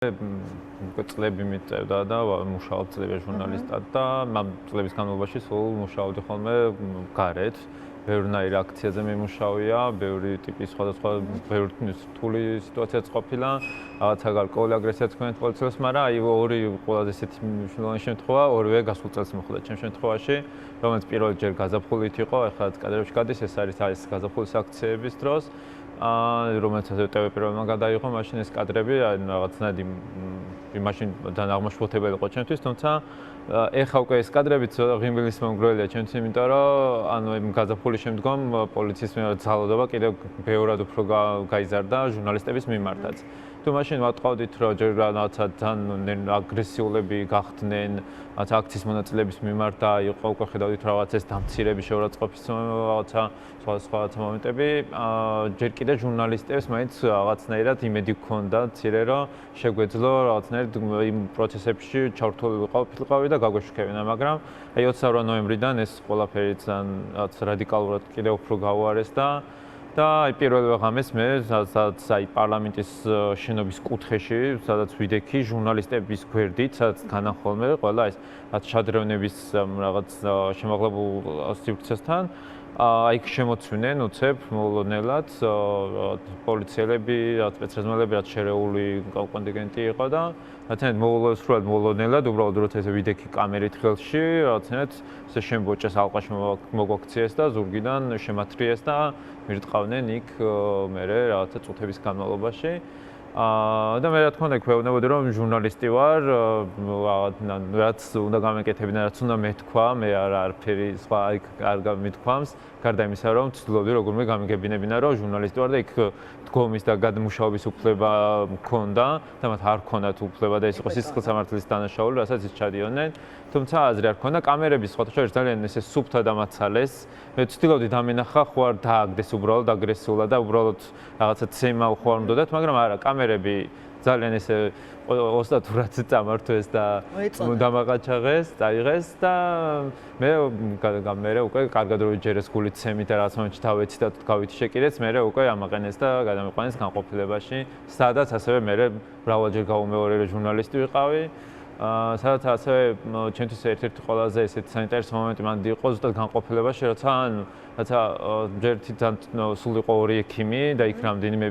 წლები მიწევდა და მუშაობ წლები ჟურნალისტად და ამ წლების განმავლობაში სულ მუშაობდი ხოლმე გარეთ. ბევრნაირ აქციაზე მიმუშავია, ბევრი ტიპის სხვადასხვა ბევრი რთული სიტუაციაც ყოფილა, რაღაცა გარკვეული აგრესიაც ჰქონდათ პოლიციელს, მაგრამ აი ორი ყველაზე ესეთი მნიშვნელოვანი შემთხვევა, ორივე გასულ წელს მოხდა ჩემ შემთხვევაში, რომელიც პირველ ჯერ გაზაფხულით იყო, ახლა კადრებში გადის, ეს არის გაზაფხულის აქციების დროს. რომელიც ასევე პირველმა გადაიღო მაშინ ეს კადრები, რაღაცნაირი მაშინ დანაღმაშფოთებელი იყო ჩემთვის, თუმცა ეხა უკვე ეს კადრებიც ღიმბილის მომგვრელია ჩემთვის, იმიტომ რომ ანუ იმ გაზაფხულის შემდგომ პოლიციის ძალადობა კიდევ ბევრად უფრო გაიზარდა ჟურნალისტების მიმართაც. თუ მაშინ ვატყავდით, რომ ჯერ რაღაცა ძალიან აგრესიულები გახდნენ, რაღაცა აქციის მონაწილეების მიმართ და იყო უკვე ხედავდით რაღაც ეს დამცირების შეურაცხყოფის რაღაცა სხვადასხვა მომენტები, ჯერ კიდევ ჟურნალისტებს მაინც რაღაცნაირად იმედი გქონდა მცირე, რომ შეგვეძლო რაღაცნაირად იმ პროცესებში ჩართულიყავი და გაგვეშუქებინა, მაგრამ აი 28 ნოემბრიდან ეს ყველაფერი ძალიან რადიკალურად კიდევ უფრო გაუარეს და აი პირველ ღამეს მე სადაც აი პარლამენტის შენობის კუთხეში, სადაც ვიდექი ჟურნალისტების გვერდით, სადაც განახოლმე ყველა ეს შადრევნების რაღაც შემაღლებულ სივრცესთან აი შემოცვინენ უცებ მოულოდნელად პოლიციელები, სპეცრაზმელები, რაც შერეული კონტინგენტი იყო და რაღაცნაირად სრულად მოულოდნელად უბრალოდ როცა ეს ვიდექი კამერით ხელში, რაღაცნაირად ესე შემბოჭეს ალყაში მოგვაქციეს და ზურგიდან შემათრიეს და მირტყავდნენ იქ მერე რაღაცა წუთების განმავლობაში. და მე რა თქმა უნდა გვეუბნებოდი რომ ჟურნალისტი ვარ, რაც უნდა გამეკეთებინა, რაც უნდა მეთქვა, მე არაფერი სხვა არ გამეთქვამს, გარდა იმისა რომ ვცდილობდი როგორმე გამიგებინებინა რომ ჟურნალისტი ვარ და იქ დგომის და გადმუშაობის უფლება მქონდა და მათ არ ჰქონდათ უფლება და ეს იყო სისხლსამართლის დანაშაული, რასაც ის ჩადიოდნენ. თუმცა აზრი არ ჰქონდა, კამერების სხვათა შორის ძალიან ესე სუფთა დამაცალეს. მე ვცდილობდი დამენახა ხო არ დააგდეს უბრალოდ აგრესიულად და უბრალოდ რაღაცა ცემა ხო არ უნდათ, მაგრამ არა, კამერები ძალიან ესე ოსტატურად წამართვეს და დამაყაჩაღეს, წაიღეს და მე უკვე კარგად რო ჯერეს გულით ცემით და რაღაც მომენტში დავეცი და გავით შეკიდეც, მე უკვე ამაყენეს და გადამიყვანეს განყოფილებაში, სადაც ასევე მე მრავალჯერ გავუმეორე ჟურნალისტი ვიყავი. სადაც ასევე ჩემთვის ერთ-ერთი ყველაზე ესეთი საინტერესო მომენტი მანდი იყო ზუსტად განყოფილებაში, როცა ჯერ ძალიან სულ იყო ორი ექიმი და იქ რამდენიმე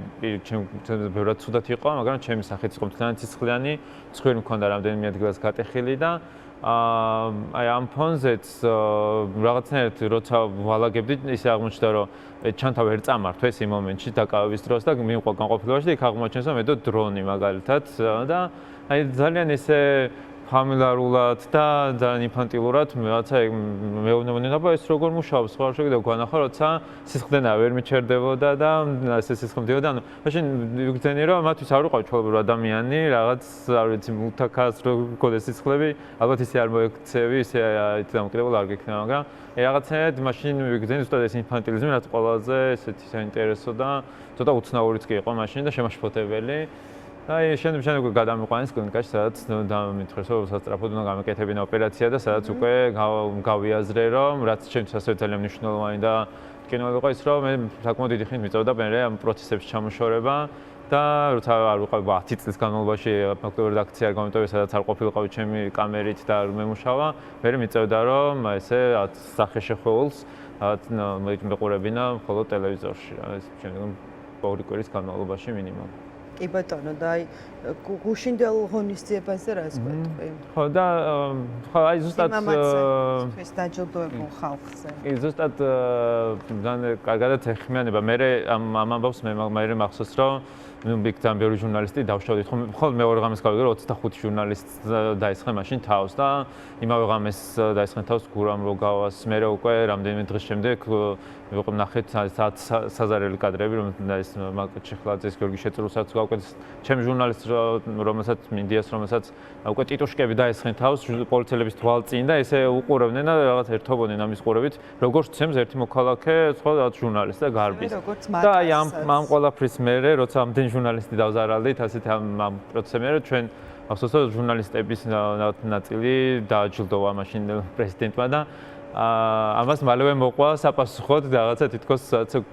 ჩემს ბევრად ცუდად იყო, მაგრამ ჩემი სახით იყო ძალიან ცისხლიანი, ცხვირი მქონდა რამდენიმე ადგილას გატეხილი და აი ამ ფონზეც რაღაცნაირად როცა ვალაგებდი, ისე აღმოჩნდა რომ ჩანთა ვერ წამართვეს იმ მომენტში დაკავების დროს და მივყვა განყოფილებაში და იქ აღმოჩნდა რომ მედო დრონი მაგალითად და აი ძალიან ესე ფამილიარულად და ძალიან ინფანტილურად რაღაცა მეუბნებოდნენ, აბა ეს როგორ მუშაობს, ხო არ შეგიძლია გვანახო, როცა სისხლდენა ვერ მიჩერდებოდა და ესე სისხლი მდიოდა, ანუ მაშინ ვიგრძენი რომ მათთვის არ უყავ ჩვეულებრივ ადამიანი, რაღაც არ ვიცი მუთაქას რო გქონდეს სისხლები, ალბათ ისე არ მოექცევი, ისე დამოკიდებულ არ გექნება, მაგრამ რაღაცნაირად მაშინ ვიგრძენი ზუსტად ეს ინფანტილიზმი, რაც ყველაზე ესეთი საინტერესო და ცოტა უცნაურიც კი იყო მაშინ და შემაშფოთებელი. აი შემდეგ გადამიყვანეს კლინიკაში, სადაც დამიტყვეს, რომ სასწრაფოდ უნდა გამეკეთებინა ოპერაცია და სადაც უკვე გავიაზრე, რომ რაც ჩემთვის ასევე ძალიან მნიშვნელოვანი და მტკივნეული იყო ის, რომ მე საკმაოდ დიდი ხნით მიწევდა მე ამ პროცესებში ჩამოშორება და როცა არ ვიყავი 10 წლის განმავლობაში ფაქტობრივად აქცია არ გამიტოვე, სადაც არ ყოფილიყავი ჩემი კამერით და არ მემუშავა, მე მიწევდა, რომ ესე სახე შეხვეულს მეყურებინა მხოლოდ ტელევიზორში, ეს შემდგომ 2 კვირის განმავლობაში მინიმუმ. კი ბატონო და აი გუშინდელ ღონისძიებაზე რას გვეტყვი? ხო და ხო აი ზუსტად ეს დაჯილდოებულ ხალხზე. კი ზუსტად ძალიან კარგადაც ეხმიანება. მე ამ ამბავს მე მახსოვს რომ იქ ბევრი ჟურნალისტი დავშავდით, ხო მეორე ღამეს გავიგე რომ 25 ჟურნალისტს დაესხა მაშინ თავს და იმავე ღამეს დაესხა თავს გურამ როგავას. მე უკვე რამდენიმე დღის შემდეგ ვიყო ნახეთ საზარელი კადრები, რომელიც მაკეთ შეხლაძეს, გიორგი შეწრულსაც გავუკეთეს ჩემი ჟურნალისტ რომელსაც მინდიას რომელსაც უკვე ტიტუშკები დაესხენ თავს პოლიციელების თვალწინ და ესე უყურებდნენ და რაღაც ერთობოდნენ ამის ყურებით, როგორც ცემს ერთი მოქალაქე სხვა ჟურნალისტი და გარბის. და აი ამ ყველაფრის მერე როცა ამდენ ჟურნალისტი დავზარალდით, ასეთ ამ პროცესზე მერე ჩვენ ახსოვს ჟურნალისტების ნაწილი დააჯილდოვა მაშინ პრეზიდენტმა და ამას მალევე მოყვა საპასუხოდ რაღაცა თითქოს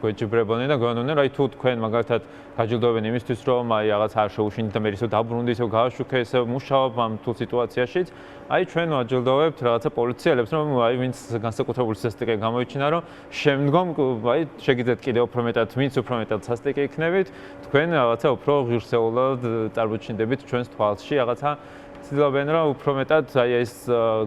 გვეჯიბრებოდნენ და გვეუბნებოდნენ, აი თუ თქვენ მაგალითად გაჯილდოვებენ იმისთვის, რომ აი რაღაც არ შეუშინდეთ და მე ისევ დაბრუნდი, ისევ გააშუქე, ისევ მუშაობ ამ თუ სიტუაციაშიც, აი ჩვენ ვაჯილდოვებთ რაღაცა პოლიციელებს, რომ აი ვინც განსაკუთრებული სასტიკე გამოიჩინა, რომ შემდგომ აი შეგიძლიათ კიდევ უფრო მეტად, ვინც უფრო მეტად სასტიკე იქნებით, თქვენ რაღაცა უფრო ღირსეულად წარმოჩინდებით ჩვენს თვალში, რაღაცა ცდილობენ რომ უფრო მეტად აი ეს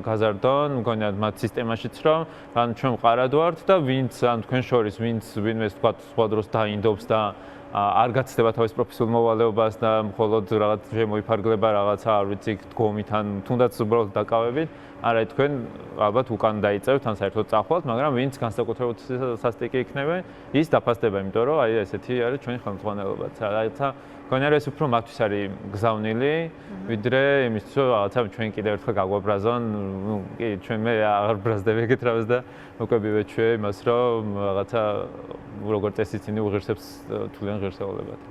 გაზარდონ, მგონია მათ სისტემაშიც რომ ან ჩვენ მყარად ვართ და ვინც ან თქვენ შორის ვინც ვინმეს თქვა სხვა დროს დაინდობს და არ გაცდება თავის პროფესიულ მოვალეობას და მხოლოდ რაღაც შემოიფარგლება რაღაცა არ ვიცი დგომით ან თუნდაც უბრალოდ დაკავებით, არა თქვენ ალბათ უკან დაიწევთ ან საერთოდ წახვალთ, მაგრამ ვინც განსაკუთრებით სასტიკი იქნება, ის დაფასდება, იმიტომ რომ აი ესეთი არის ჩვენი ხელმძღვანელობაც. რაღაცა მგონია ეს უფრო მათთვის არის გზავნილი, ვიდრე იმისთვის რომ რაღაცა ჩვენ კიდევ ერთხელ გაგვაბრაზონ, ნუ კი ჩვენ მე აღარ ბრაზდები ეგეთ რამეს და უკვე მივეჩვე იმას რომ რაღაცა როგორც წესი ისინი უღირსებს თვლიან ღირსეულებად.